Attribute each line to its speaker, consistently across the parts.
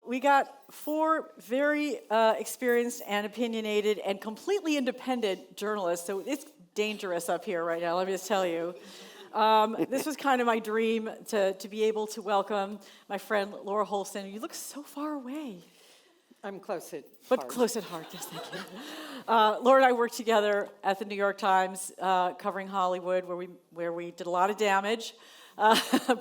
Speaker 1: we got four very experienced and opinionated and completely independent journalists, so it's dangerous up here right now, let me just tell you. This was kind of my dream to be able to welcome my friend Laura Holston. You look so far away.
Speaker 2: I'm close at
Speaker 1: But
Speaker 2: heart.
Speaker 1: close at heart, yes, thank you. Laura and I worked together at the New York Times, covering Hollywood, where we did a lot of damage,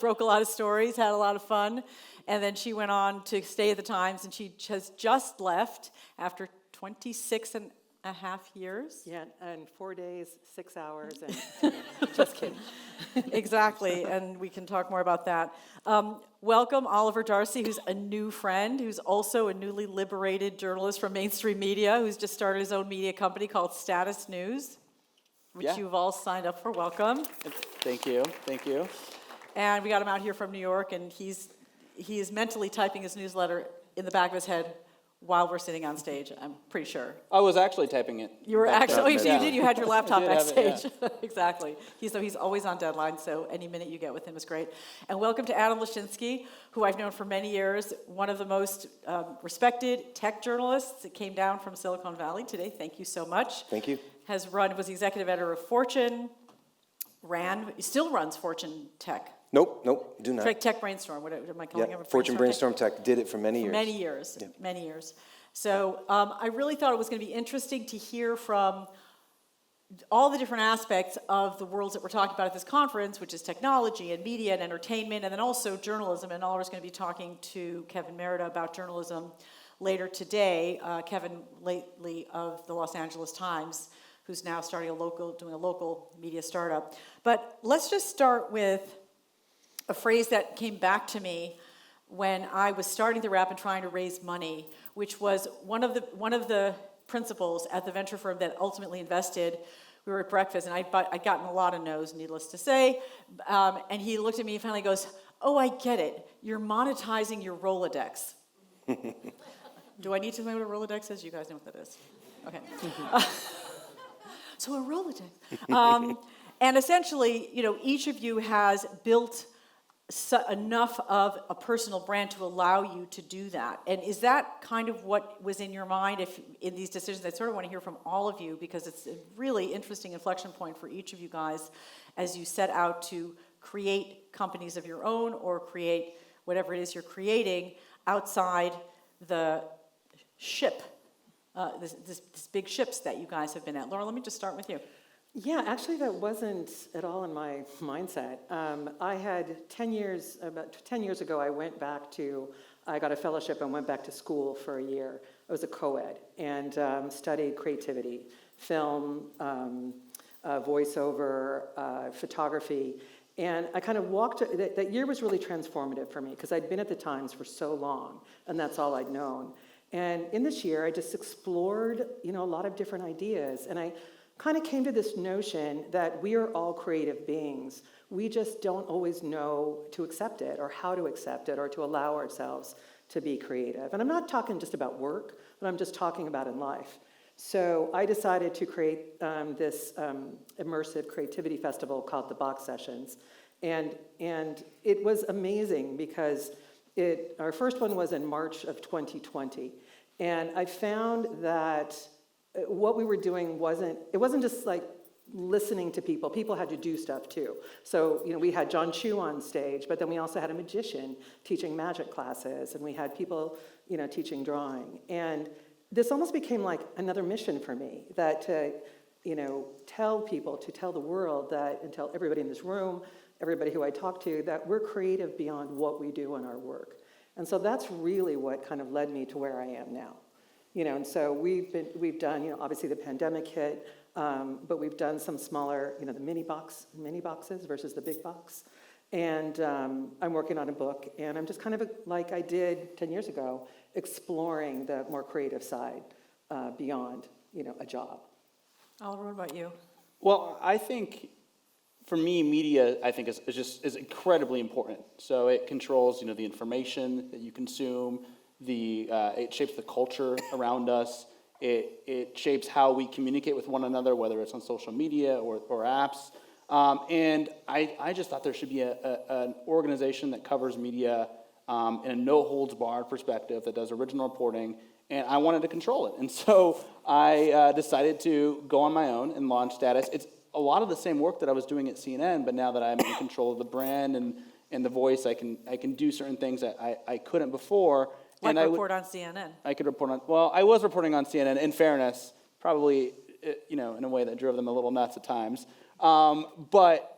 Speaker 1: broke a lot of stories, had a lot of fun, and then she went on to stay at the Times, and she has just left after 26 and a half years.
Speaker 2: Yeah, and 4 days, 6 hours, and just kidding.
Speaker 1: Exactly, and we can talk more about that. Welcome Oliver Darcy, who's a new friend, who's also a newly liberated journalist from mainstream media, who's just started his own media company called Status News, which you've all signed up for. Welcome.
Speaker 3: Thank you.
Speaker 1: And we got him out here from New York, and he is mentally typing his newsletter in the back of his head while we're sitting on stage, I'm pretty sure.
Speaker 3: I was actually typing it.
Speaker 1: You were actually, so you did, you had your laptop
Speaker 3: I did have
Speaker 1: backstage.
Speaker 3: it, yeah.
Speaker 1: Exactly. He's always on deadline, so any minute you get with him is great. And welcome to Adam Lashinsky, who I've known for many years, one of the most respected tech journalists that came down from Silicon Valley today. Thank you so much.
Speaker 4: Thank you.
Speaker 1: Was the executive editor of Fortune, still runs Fortune Tech.
Speaker 4: Nope, do not.
Speaker 1: Tech Brainstorm, what am I calling it?
Speaker 4: Fortune Brainstorm Tech did it for many years.
Speaker 1: Many years. So I really thought it was going to be interesting to hear from all the different aspects of the worlds that we're talking about at this conference, which is technology and media and entertainment, and then also journalism. And Oliver's going to be talking to Kevin Merida about journalism later today. Kevin, lately of the Los Angeles Times, who's now doing a local media startup. But let's just start with a phrase that came back to me when I was starting TheWrap and trying to raise money, which was one of the principals at the venture firm that ultimately invested. We were at breakfast, and I'd gotten a lot of no's, needless to say, and he looked at me and finally goes, "Oh, I get it. You're monetizing your Rolodex." Do I need to know what a Rolodex is? You guys know what that is. Okay. So a Rolodex. And essentially, each of you has built enough of a personal brand to allow you to do that. And is that kind of what was in your mind in these decisions? I sort of want to hear from all of you, because it's a really interesting inflection point for each of you guys as you set out to create companies of your own or create whatever it is you're creating outside the ship, this big ships that you guys have been at. Laura, let me just start with you.
Speaker 2: Yeah, actually that wasn't at all in my mindset. I had about 10 years ago, I got a fellowship and went back to school for a year. I was a co-ed and studied creativity, film, voiceover, photography. And I kind of that year was really transformative for me because I'd been at the Times for so long and that's all I'd known. And in this year, I just explored, a lot of different ideas. And I kind of came to this notion that we are all creative beings. We just don't always know to accept it or how to accept it or to allow ourselves to be creative. And I'm not talking just about work, but I'm just talking about in life. So I decided to create this immersive creativity festival called the Box Sessions. And it was amazing because our first one was in March of 2020. And I found that what we were doing wasn't just like listening to people. People had to do stuff too. So, we had John Chu on stage, but then we also had a magician teaching magic classes, and we had people, teaching drawing. And this almost became like another mission for me, that to, tell the world that, and tell everybody in this room, everybody who I talk to, that we're creative beyond what we do in our work. And so that's really what kind of led me to where I am now. And so we've done, obviously the pandemic hit, but we've done some smaller, the mini boxes versus the big box. And I'm working on a book, and I'm just kind of like I did 10 years ago, exploring the more creative side beyond, a job.
Speaker 1: Oliver, what about you?
Speaker 3: Well, I think for me, media, I think is incredibly important. So it controls, the information that you consume. It shapes the culture around us. It shapes how we communicate with one another, whether it's on social media or apps. And I just thought there should be an organization that covers media in a no-holds-barred perspective that does original reporting, and I wanted to control it. And so I decided to go on my own and launch Status. It's a lot of the same work that I was doing at CNN, but now that I'm in control of the brand and the voice, I can do certain things that I couldn't before.
Speaker 1: Like
Speaker 3: and
Speaker 1: report on CNN.
Speaker 3: I could report on, well, I was reporting on CNN, in fairness, probably, in a way that drove them a little nuts at times. But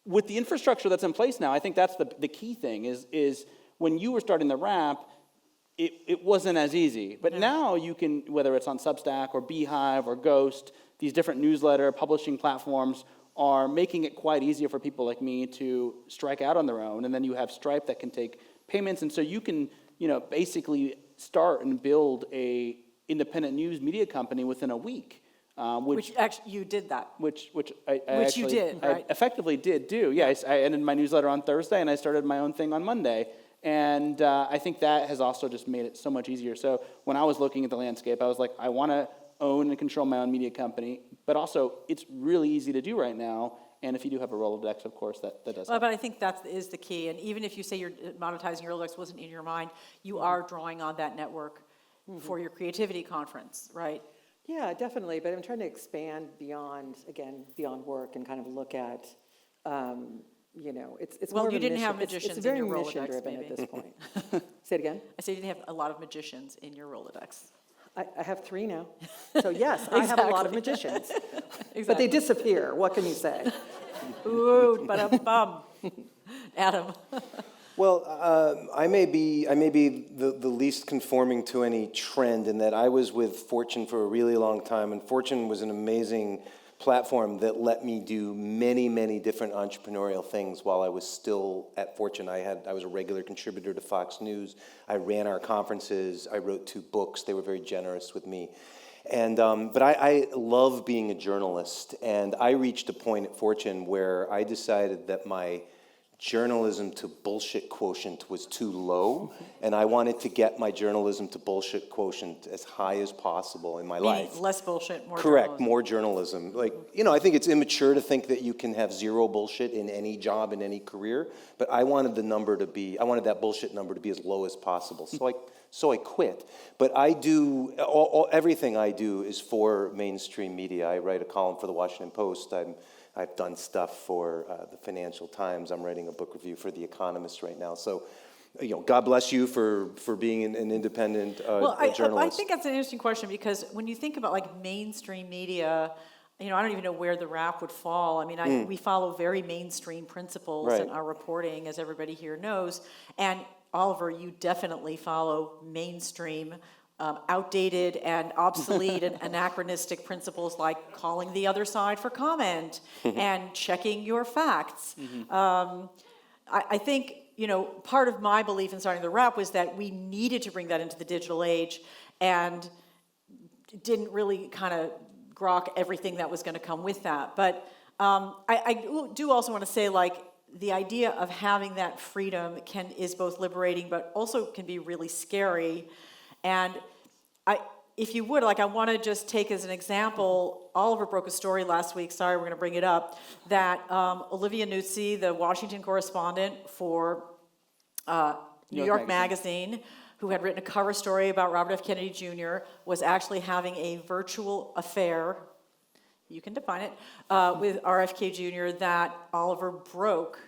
Speaker 3: with the infrastructure that's in place now, I think that's the key thing is when you were starting TheWrap, it wasn't as easy. But now you can, whether it's on Substack or Beehive or Ghost, these different newsletter publishing platforms are making it quite easier for people like me to strike out on their own. And then you have Stripe that can take payments. And so you can, basically start and build a independent news media company within a week.
Speaker 1: Which actually, you did that.
Speaker 3: Which
Speaker 1: you did, right?
Speaker 3: I effectively did do. Yeah, I ended my newsletter on Thursday, and I started my own thing on Monday. And I think that has also just made it so much easier. So when I was looking at the landscape, I was like, I want to own and control my own media company, but also it's really easy to do right now. And if you do have a Rolodex, of course, that does help.
Speaker 1: But I think that is the key. And even if you say you're monetizing your Rolodex wasn't in your mind, you are drawing on that network for your creativity conference, right?
Speaker 2: Yeah, definitely, but I'm trying to expand beyond work and kind of look at, it's
Speaker 1: Well,
Speaker 2: more of
Speaker 1: you
Speaker 2: a
Speaker 1: didn't
Speaker 2: mission.
Speaker 1: have magicians
Speaker 2: It's very
Speaker 1: in your Rolodex,
Speaker 2: mission-driven
Speaker 1: maybe.
Speaker 2: at this point. Say it again?
Speaker 1: I said you didn't have a lot of magicians in your Rolodex.
Speaker 2: I have 3 now. So yes, I have a lot of magicians. But they disappear, what can you say?
Speaker 1: Ooh, ba-dum-bum. Adam.
Speaker 4: Well, I may be the least conforming to any trend in that I was with Fortune for a really long time, and Fortune was an amazing platform that let me do many, many different entrepreneurial things while I was still at Fortune. I was a regular contributor to Fox News. I ran our conferences. I wrote 2 books. They were very generous with me. And but I love being a journalist, and I reached a point at Fortune where I decided that my journalism to bullshit quotient was too low, and I wanted to get my journalism to bullshit quotient as high as possible in my life.
Speaker 1: Less bullshit, more
Speaker 4: Correct,
Speaker 1: journalism.
Speaker 4: more journalism. Like, I think it's immature to think that you can have 0 bullshit in any job, in any career, but I wanted that bullshit number to be as low as possible. So I quit. But I do, everything I do is for mainstream media. I write a column for the Washington Post. I've done stuff for the Financial Times. I'm writing a book review for The Economist right now. So, God bless you for being an independent journalist.
Speaker 1: I think that's an interesting question because when you think about like mainstream media, I don't even know where TheWrap would fall. I mean, we follow very mainstream principles in our reporting, as everybody here knows. And Oliver, you definitely follow mainstream outdated and obsolete and anachronistic principles like calling the other side for comment and checking your facts. I think, part of my belief in starting TheWrap was that we needed to bring that into the digital age and didn't really kind of grok everything that was going to come with that. But I do also want to say, like, the idea of having that freedom is both liberating but also can be really scary. And if you would, I want to just take as an example, Oliver broke a story last week, sorry, we're going to bring it up, that Olivia Nuzzi, the Washington correspondent for New York Magazine, who had written a cover story about Robert F. Kennedy Jr., was actually having a virtual affair, you can define it, with RFK Jr. that Oliver broke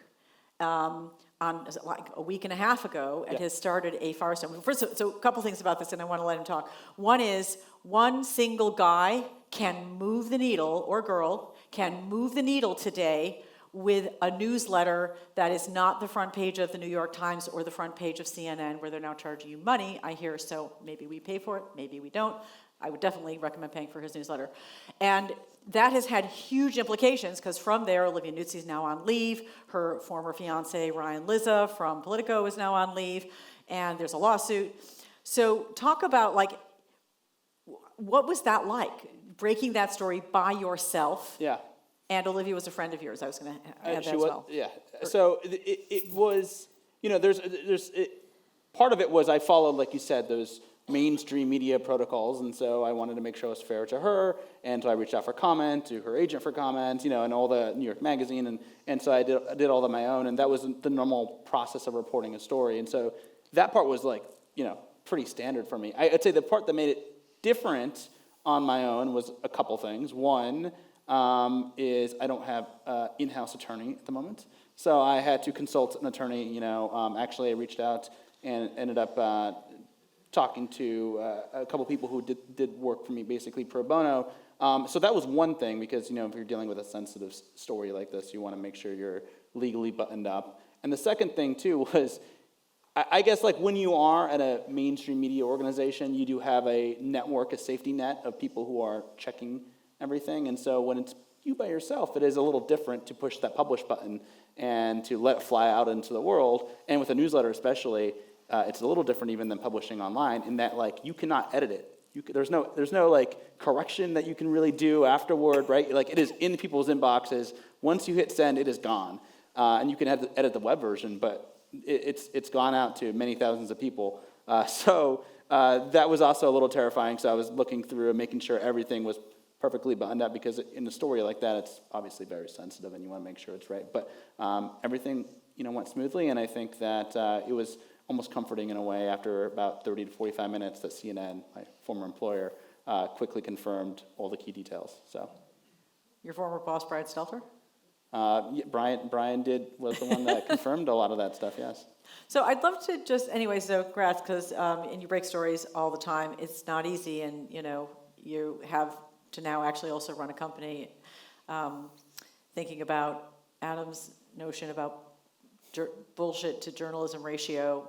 Speaker 1: like a week and a half ago and has started a firestorm. First, so a couple things about this, and I want to let him talk. One is, one single guy can move the needle, or girl, can move the needle today with a newsletter that is not the front page of the New York Times or the front page of CNN, where they're now charging you money, I hear, so maybe we pay for it, maybe we don't. I would definitely recommend paying for his newsletter. And that has had huge implications because from there, Olivia Nuzzi is now on leave. Her former fiance, Ryan Lizza from Politico, is now on leave. And there's a lawsuit. So talk about, what was that like, breaking that story by yourself?
Speaker 3: Yeah.
Speaker 1: And Olivia was a friend of yours. I was going to add that as well.
Speaker 3: Yeah. So it was, part of it was I followed, like you said, those mainstream media protocols, and so I wanted to make sure I was fair to her, and so I reached out for comment, to her agent for comment, and all the New York Magazine, and so I did all of my own, and that was the normal process of reporting a story, and so that part was like, pretty standard for me. I'd say the part that made it different on my own was a couple things. One is I don't have an in-house attorney at the moment, so I had to consult an attorney. Actually I reached out and ended up talking to a couple people who did work for me, basically pro bono. So that was one thing, because if you're dealing with a sensitive story like this, you want to make sure you're legally buttoned up. And the second thing too was, I guess like when you are at a mainstream media organization, you do have a network, a safety net of people who are checking everything. And so when it's you by yourself, it is a little different to push that publish button and to let it fly out into the world. And with a newsletter especially, it's a little different even than publishing online, in that like you cannot edit it. There's no like correction that you can really do afterward, right? Like it is in people's inboxes. Once you hit send, it is gone, and you can edit the web version, but it's gone out to many thousands of people. So that was also a little terrifying. So I was looking through and making sure everything was perfectly buttoned up, because in a story like that, it's obviously very sensitive, and you want to make sure it's right. But everything went smoothly, and I think that it was almost comforting in a way after about 30 to 45 minutes that CNN, my former employer, quickly confirmed all the key details. So,
Speaker 1: Your former boss, Brian Stelter?
Speaker 3: yeah, Brian was the one that confirmed a lot of that stuff. Yes.
Speaker 1: So I'd love to so congrats, because and you break stories all the time. It's not easy, and you have to now actually also run a company. Thinking about Adam's notion about bullshit to journalism ratio,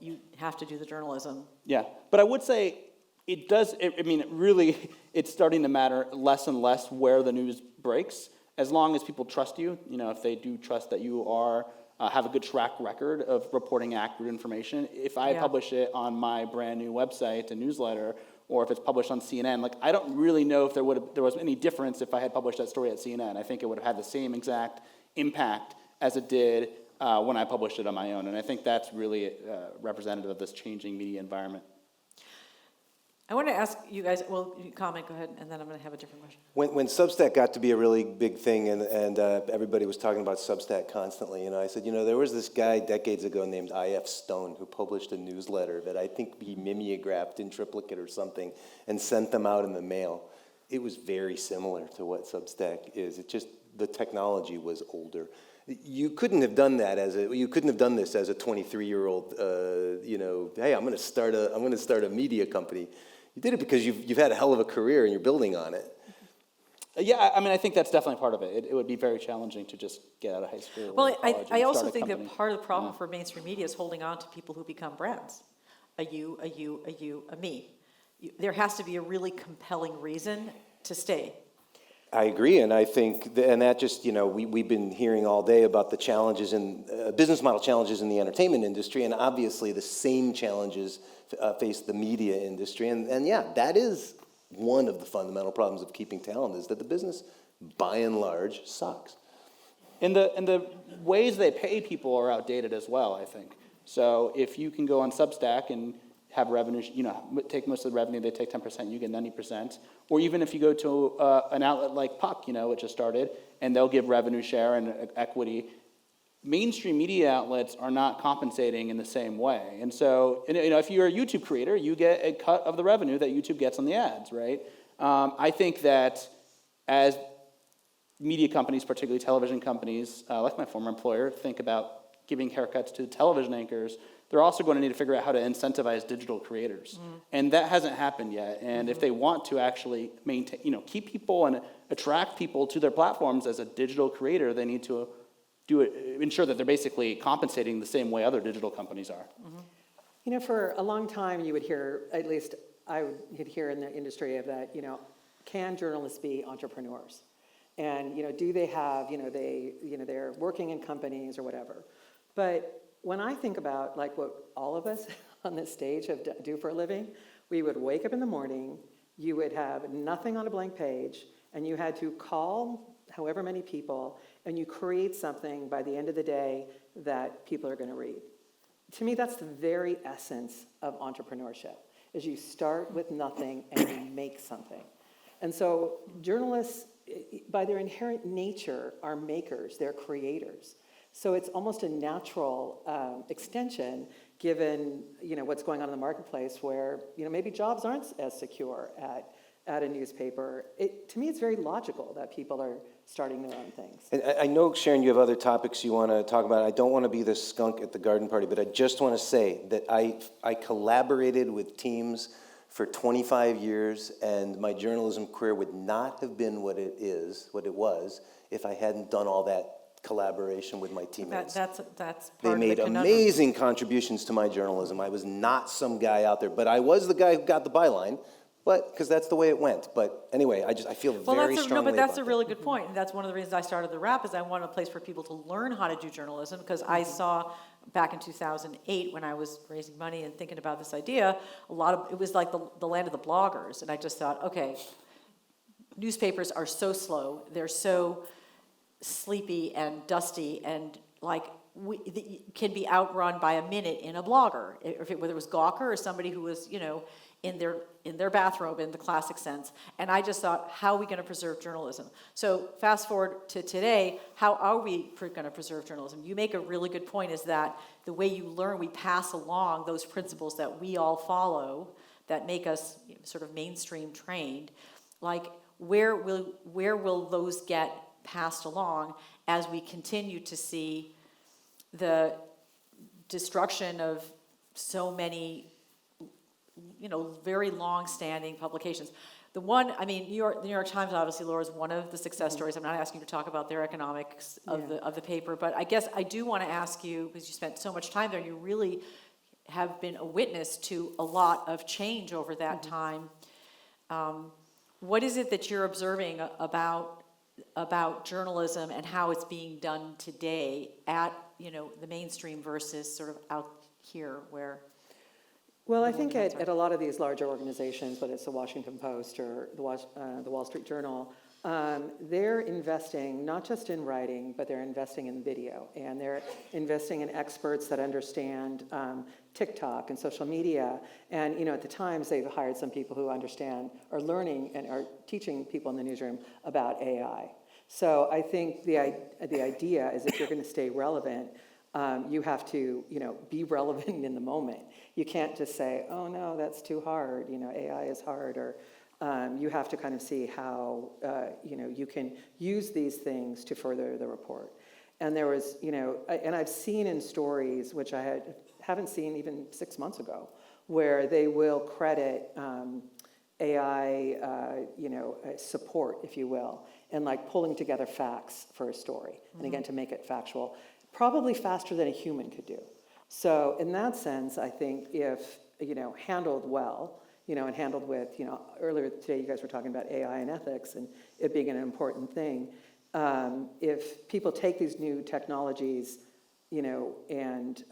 Speaker 1: you have to do the journalism.
Speaker 3: Yeah, but I would say it does. It's starting to matter less and less where the news breaks, as long as people trust you. If they do trust that you are have a good track record of reporting accurate information. If I publish it on my brand new website and newsletter, or if it's published on CNN, like I don't really know if there was any difference if I had published that story at CNN. I think it would have had the same exact impact as it did when I published it on my own. And I think that's really representative of this changing media environment.
Speaker 1: I want to ask you guys, well, you comment, go ahead, and then I'm going to have a different question.
Speaker 4: When Substat got to be a really big thing, and everybody was talking about Substat constantly, I said, there was this guy decades ago named I.F. Stone who published a newsletter that I think he mimeographed in triplicate or something and sent them out in the mail. It was very similar to what Substack is. It just, the technology was older. You couldn't have done that you couldn't have done this as a 23-year-old, hey, I'm going to start a media company. You did it because you've had a hell of a career and you're building on it.
Speaker 3: Yeah, I think that's definitely part of it. It would be very challenging to just get out of high school.
Speaker 1: Well,
Speaker 3: or college
Speaker 1: I
Speaker 3: and
Speaker 1: also
Speaker 3: start a
Speaker 1: think that
Speaker 3: company.
Speaker 1: part of the problem for mainstream media is holding on to people who become brands. A you, a me. There has to be a really compelling reason to stay.
Speaker 4: I agree, and I think, and that just, we've been hearing all day about the challenges in, business model challenges in the entertainment industry, and obviously the same challenges face the media industry, and yeah, that is one of the fundamental problems of keeping talent, is that the business, by and large, sucks.
Speaker 3: And the ways they pay people are outdated as well, I think. So if you can go on Substack and have revenue, take most of the revenue, they take 10%, you get 90%. Or even if you go to an outlet like Puck, which just started, and they'll give revenue share and equity, mainstream media outlets are not compensating in the same way. And so, if you're a YouTube creator, you get a cut of the revenue that YouTube gets on the ads, right? I think that as media companies, particularly television companies, like my former employer, think about giving haircuts to television anchors, they're also going to need to figure out how to incentivize digital creators. And that hasn't happened yet. And if they want to actually maintain, keep people and attract people to their platforms as a digital creator, they need to ensure that they're basically compensating the same way other digital companies are.
Speaker 2: For a long time, you would hear, at least I would hear in the industry of that, can journalists be entrepreneurs? And, do they have, they're working in companies or whatever. But when I think about like what all of us on this stage do for a living, we would wake up in the morning, you would have nothing on a blank page, and you had to call however many people, and you create something by the end of the day that people are going to read. To me, that's the very essence of entrepreneurship. is you start with nothing and you make something. And so journalists, by their inherent nature, are makers, they're creators. So it's almost a natural extension, given what's going on in the marketplace, where maybe jobs aren't as secure at a newspaper. To me, it's very logical that people are starting their own things.
Speaker 4: And I know, Sharon, you have other topics you want to talk about. I don't want to be the skunk at the garden party, but I just want to say that I collaborated with teams for 25 years, and my journalism career would not have been what it was, if I hadn't done all that collaboration with my teammates.
Speaker 1: That's
Speaker 4: They
Speaker 1: part of the
Speaker 4: made
Speaker 1: conundrum.
Speaker 4: amazing contributions to my journalism. I was not some guy out there, but I was the guy who got the byline, because that's the way it went. But anyway, I feel very strongly
Speaker 1: but that's
Speaker 4: about
Speaker 1: a
Speaker 4: that.
Speaker 1: really good point. And that's one of the reasons I started TheWrap, is I wanted a place for people to learn how to do journalism, because I saw back in 2008, when I was raising money and thinking about this idea, it was like the land of the bloggers. And I just thought, okay, newspapers are so slow. They're so sleepy and dusty, and can be outrun by a minute in a blogger, whether it was Gawker or somebody who was, in their bathrobe in the classic sense. And I just thought, how are we going to preserve journalism? So fast forward to today, how are we going to preserve journalism? You make a really good point, is that the way you learn, we pass along those principles that we all follow that make us sort of mainstream trained. Where will those get passed along as we continue to see the destruction of so many very long-standing publications? The one, the New York Times, obviously, Laura, is one of the success stories. I'm not asking you to talk about their economics of the paper, but I guess I do want to ask you, because you spent so much time there, and you really have been a witness to a lot of change over that time. What is it that you're observing about journalism and how it's being done today at the mainstream versus sort of out here where?
Speaker 2: Well, I think at a lot of these larger organizations, whether it's the Washington Post or the Wall Street Journal, they're investing not just in writing, but they're investing in video, and they're investing in experts that understand TikTok and social media. And at the Times, they've hired some people who understand, are learning and are teaching people in the newsroom about AI. So I think the idea is, if you're going to stay relevant, you have to, be relevant in the moment. You can't just say, "Oh no, that's too hard. AI is hard," or you have to kind of see how you can use these things to further the report. And there was, and I've seen in stories, which I haven't seen even 6 months ago, where they will credit AI, support, if you will, and pulling together facts for a story, and again, to make it factual, probably faster than a human could do. So in that sense, I think if, handled well, and handled with, earlier today you guys were talking about AI and ethics and it being an important thing. If people take these new technologies, and,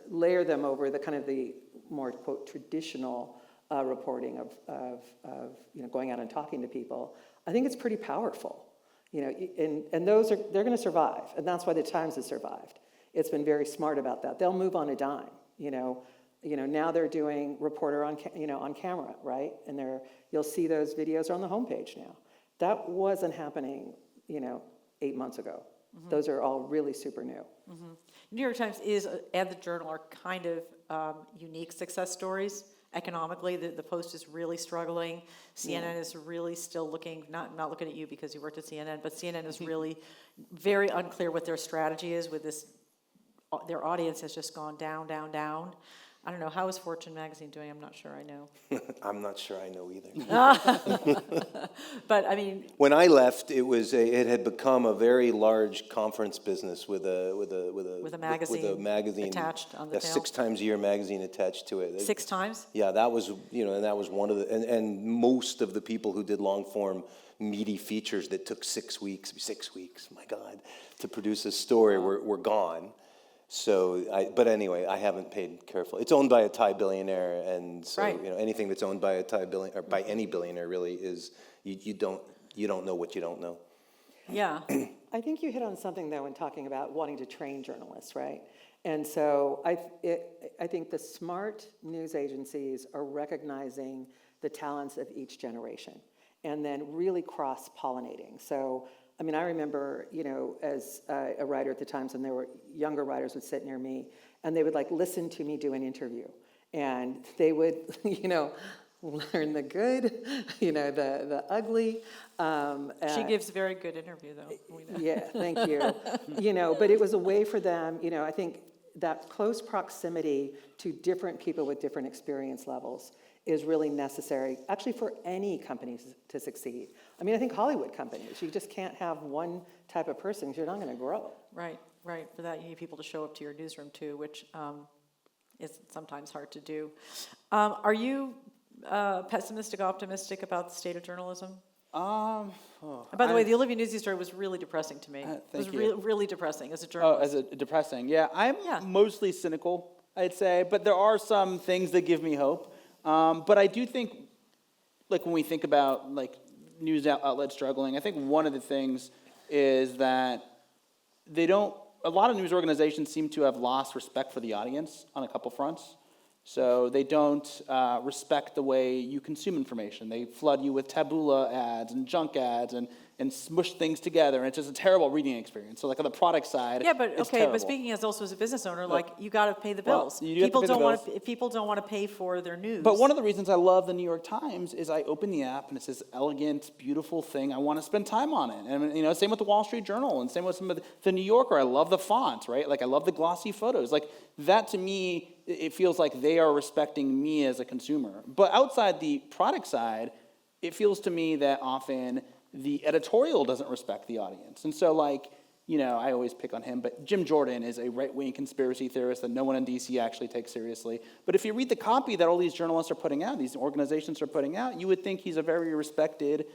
Speaker 2: layer them over the kind of the more, quote, traditional reporting of going out and talking to people, I think it's pretty powerful. And they're going to survive, and that's why the Times has survived. It's been very smart about that. They'll move on a dime. Now they're doing reporter on camera, right? And you'll see those videos are on the homepage now. That wasn't happening, 8 months ago. Mm-hmm. Those are all really super new.
Speaker 1: Mm-hmm. New York Times and the Journal are kind of unique success stories. Economically, the Post is really struggling. CNN is really still looking, not looking at you because you worked at CNN, but CNN is really very unclear what their strategy is with this. Their audience has just gone down, down, down. I don't know. How is Fortune magazine doing? I'm not sure I know.
Speaker 4: I'm not sure I know either.
Speaker 1: But
Speaker 4: when I left, it had become a very large conference business with a magazine
Speaker 1: attached on the
Speaker 4: a
Speaker 1: tail.
Speaker 4: 6 times a year magazine attached to it.
Speaker 1: 6 times?
Speaker 4: Yeah, that was and that was one of the and most of the people who did long form meaty features that took 6 weeks, my God, to produce a story were gone. So, but anyway, I haven't paid careful. It's owned by a Thai billionaire, and so
Speaker 1: right.
Speaker 4: Anything that's owned by a Thai billionaire or by any billionaire really is you don't know what you don't know.
Speaker 1: Yeah.
Speaker 2: I think you hit on something though when talking about wanting to train journalists, right? And so I think the smart news agencies are recognizing the talents of each generation and then really cross-pollinating. So, I mean, I remember, as a writer at the Times, and there were younger writers would sit near me, and they would like listen to me do an interview. And they would, learn the good, the ugly.
Speaker 1: She gives a very good interview, though. We know.
Speaker 2: Yeah, thank you. But it was a way for them, I think that close proximity to different people with different experience levels is really necessary, actually, for any companies to succeed. I mean, I think Hollywood companies, you just can't have one type of person because you're not going to grow.
Speaker 1: Right. For that, you need people to show up to your newsroom, too, which is sometimes hard to do. Are you pessimistic, optimistic about the state of journalism? And by the way, the Olivia Newsy story was really depressing to me. It was really depressing as a journalist.
Speaker 3: As a depressing, yeah. I'm mostly cynical, I'd say, but there are some things that give me hope. But I do think, like when we think about like news outlets struggling, I think one of the things is that a lot of news organizations seem to have lost respect for the audience on a couple fronts. So they don't respect the way you consume information. They flood you with taboola ads and junk ads and smush things together, and it's just a terrible reading experience. So like on the product side, it's terrible.
Speaker 1: But speaking as a business owner, like you got to pay the bills.
Speaker 3: You have to pay the bills.
Speaker 1: People don't want to pay for their news.
Speaker 3: But one of the reasons I love the New York Times is I open the app and it's this elegant, beautiful thing. I want to spend time on it. And same with the Wall Street Journal and same with some of the New Yorker. I love the font, right? Like I love the glossy photos. Like that to me, it feels like they are respecting me as a consumer. But outside the product side, it feels to me that often the editorial doesn't respect the audience. And so I always pick on him, but Jim Jordan is a right-wing conspiracy theorist that no one in DC actually takes seriously. But if you read the copy that all these journalists are putting out, these organizations are putting out, you would think he's a very respected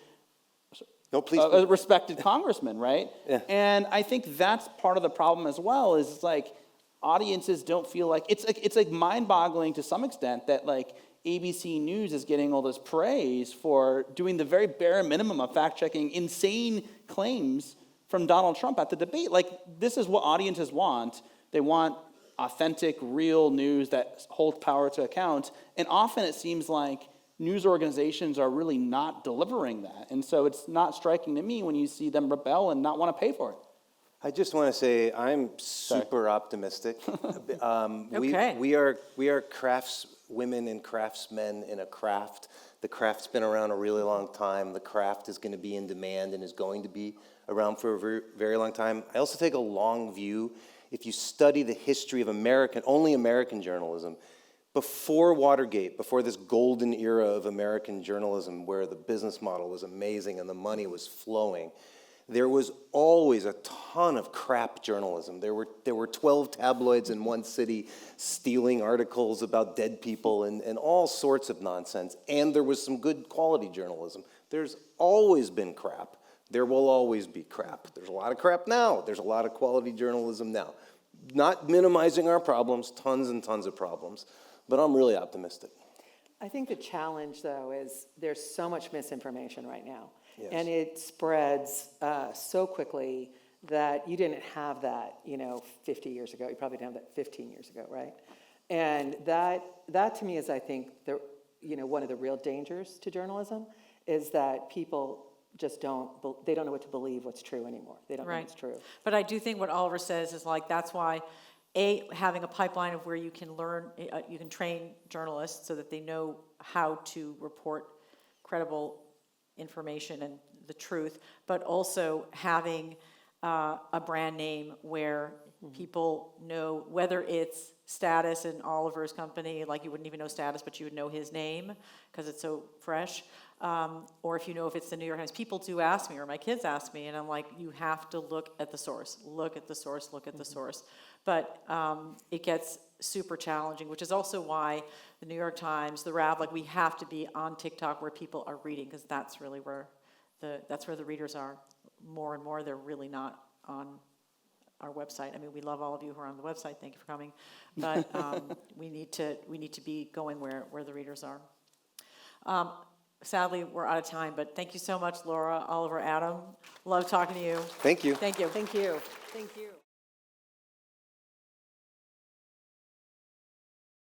Speaker 3: respected congressman, right?
Speaker 4: Yeah.
Speaker 3: And I think that's part of the problem as well, is like audiences don't feel like, it's like mind-boggling to some extent that like ABC News is getting all this praise for doing the very bare minimum of fact-checking insane claims from Donald Trump at the debate. Like, this is what audiences want. They want authentic, real news that holds power to account. And often it seems like news organizations are really not delivering that. And so it's not striking to me when you see them rebel and not want to pay for it.
Speaker 4: I just want to say I'm super optimistic.
Speaker 1: Okay.
Speaker 4: We are craftswomen and craftsmen in a craft. The craft's been around a really long time. The craft is going to be in demand and is going to be around for a very, very long time. I also take a long view. If you study the history of only American journalism, before Watergate, before this golden era of American journalism where the business model was amazing and the money was flowing, there was always a ton of crap journalism. There were 12 tabloids in one city stealing articles about dead people and all sorts of nonsense. And there was some good quality journalism. There's always been crap. There will always be crap. There's a lot of crap now. There's a lot of quality journalism now. Not minimizing our problems, tons and tons of problems. But I'm really optimistic.
Speaker 2: I think the challenge, though, is there's so much misinformation right now.
Speaker 4: Yes.
Speaker 2: And it spreads so quickly that you didn't have that, 50 years ago. You probably didn't have that 15 years ago, right? And that to me is, I think, one of the real dangers to journalism is that people just they don't know what to believe what's true anymore. They don't know what's true.
Speaker 1: But I do think what Oliver says is like, that's why having a pipeline of where you can learn, you can train journalists so that they know how to report credible information and the truth, but also having a brand name where people know whether it's Status in Oliver's company, like you wouldn't even know Status, but you would know his name because it's so fresh, or if it's the New York Times. People do ask me, or my kids ask me, and I'm like, you have to look at the source, look at the source, look at the source. But it gets super challenging, which is also why the New York Times, TheWrap, like we have to be on TikTok where people are reading, because that's really where the readers are. More and more, they're really not on our website. I mean, we love all of you who are on the website. Thank you for coming, but we need to be going where the readers are. Sadly, we're out of time, but thank you so much, Laura, Oliver, Adam. Love talking to you.
Speaker 4: Thank you.
Speaker 1: Thank you.
Speaker 2: Thank you. Thank you.